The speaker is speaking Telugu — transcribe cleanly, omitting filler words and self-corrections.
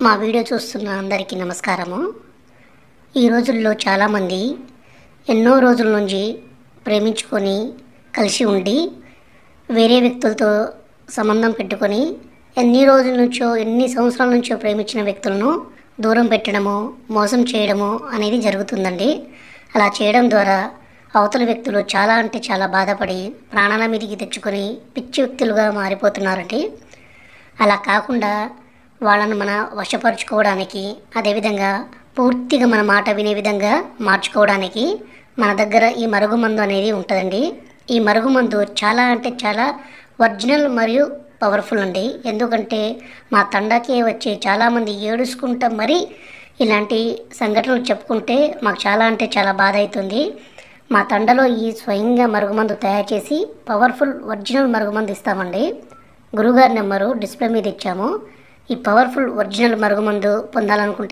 మా వీడియో చూస్తున్న అందరికీ నమస్కారము. ఈ రోజుల్లో చాలామంది ఎన్నో రోజుల నుంచి ప్రేమించుకొని కలిసి ఉండి వేరే వ్యక్తులతో సంబంధం పెట్టుకొని ఎన్ని రోజుల నుంచో ఎన్ని సంవత్సరాల నుంచో ప్రేమించిన వ్యక్తులను దూరం పెట్టడము, మోసం చేయడము అనేది జరుగుతుందండి. అలా చేయడం ద్వారా అవతల వ్యక్తులు చాలా అంటే చాలా బాధపడి ప్రాణాల మీదకి తెచ్చుకొని పిచ్చి వ్యక్తులుగా మారిపోతున్నారండి. అలా కాకుండా వాళ్ళను మన వశపరుచుకోవడానికి, అదేవిధంగా పూర్తిగా మన మాట వినే విధంగా మార్చుకోవడానికి మన దగ్గర ఈ మరుగుమందు అనేది ఉంటుందండి. ఈ మరుగుమందు చాలా అంటే చాలా ఒరిజినల్ మరియు పవర్ఫుల్ అండి. ఎందుకంటే మా తండాకే వచ్చి చాలామంది ఏడుచుకుంటా మరీ ఇలాంటి సంఘటనలు చెప్పుకుంటే మాకు చాలా అంటే చాలా బాధ అవుతుంది. మా తండలో ఈ స్వయంగా మరుగుమందు తయారు చేసి పవర్ఫుల్ ఒరిజినల్ మరుగుమందు ఇస్తామండి. గురుగారి నెంబరు డిస్ప్లే మీద ఇచ్చాము. ఈ పవర్ఫుల్ ఒరిజినల్ మరుగుమందు పొందాలనుకుంటే